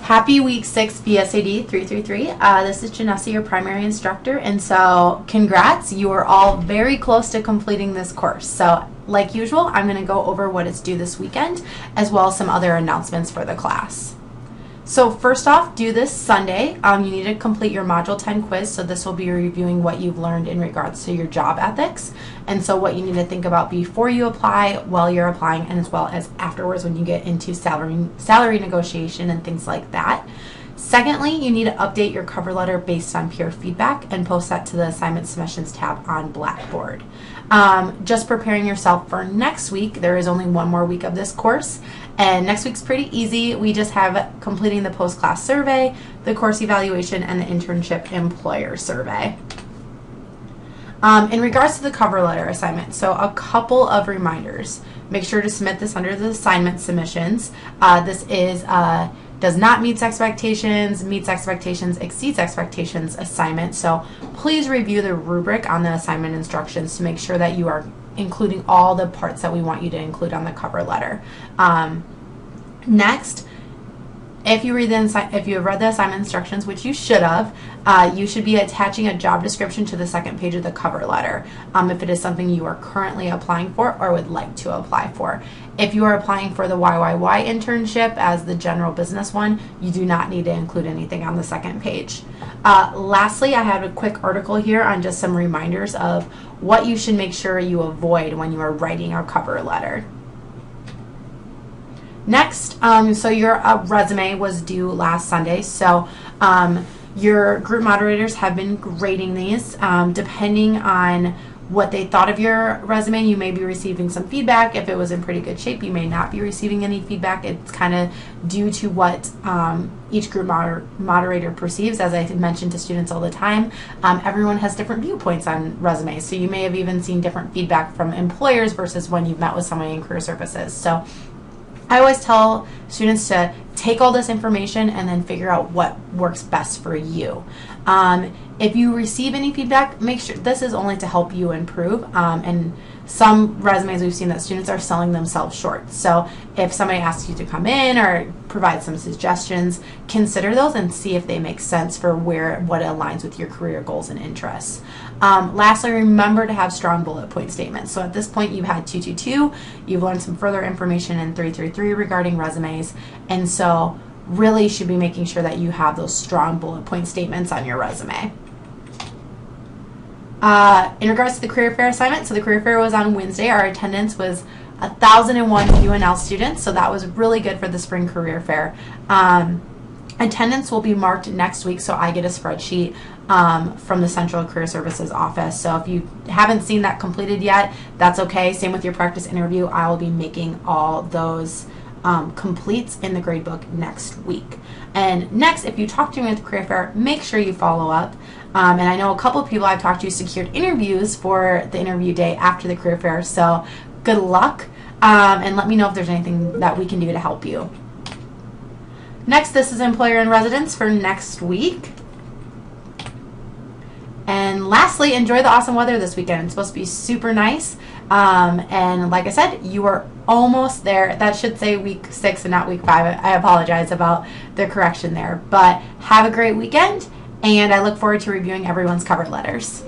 Happy week 6 BSAD 333. This is Janessa, your primary instructor, and so congrats, you are all very close to completing this course. So like usual, I'm going to go over what is due this weekend as well as some other announcements for the class. So first off, due this Sunday, you need to complete your Module 10 quiz. So this will be reviewing what you've learned in regards to your job ethics. And so what you need to think about before you apply, while you're applying, and as well as afterwards when you get into salary negotiation and things like that. Secondly, you need to update your cover letter based on peer feedback and post that to the assignment submissions tab on Blackboard. Just preparing yourself for next week. There is only one more week of this course, and next week's pretty easy. We just have completing the post-class survey, the course evaluation, and the internship employer survey. In regards to the cover letter assignment, so a couple of reminders. Make sure to submit this under the assignment submissions. This is does not meet expectations, meets expectations, exceeds expectations assignment. So please review the rubric on the assignment instructions to make sure that you are including all the parts that we want you to include on the cover letter. Next, if you have read the assignment instructions, which you should have, you should be attaching a job description to the second page of the cover letter if it is something you are currently applying for or would like to apply for. If you are applying for the YYY internship as the general business one, you do not need to include anything on the second page. Lastly, I have a quick article here on just some reminders of what you should make sure you avoid when you are writing a cover letter. Next, so your resume was due last Sunday, so your group moderators have been grading these. Depending on what they thought of your resume, you may be receiving some feedback. If it was in pretty good shape, you may not be receiving any feedback. It's kind of due to what each group moderator perceives. As I mentioned to students all the time, everyone has different viewpoints on resumes, so you may have even seen different feedback from employers versus when you've met with somebody in career services. So I always tell students to take all this information and then figure out what works best for you. If you receive any feedback, make sure this is only to help you improve. And some resumes we've seen that students are selling themselves short. So if somebody asks you to come in or provide some suggestions, consider those and see if they make sense for what aligns with your career goals and interests. Lastly, remember to have strong bullet point statements. So at this point, you've had 222. You've learned some further information in 333 regarding resumes, and so really should be making sure that you have those strong bullet point statements on your resume. In regards to the career fair assignment, so the career fair was on Wednesday. Our attendance was 1,001 UNL students, so that was really good for the spring career fair. Attendance will be marked next week, so I get a spreadsheet from the Central Career Services office. So if you haven't seen that completed yet, that's okay. Same with your practice interview. I will be making all those completes in the gradebook next week. And next, if you talk to me at the career fair, make sure you follow up. And I know a couple of people I've talked to secured interviews for the interview day after the career fair, so good luck, and let me know if there's anything that we can do to help you. Next, this is employer and residence for next week. And lastly, enjoy the awesome weather this weekend. It's supposed to be super nice. And like I said, you are almost there. That should say week 6 and not week 5. I apologize about the correction there. But have a great weekend, and I look forward to reviewing everyone's cover letters.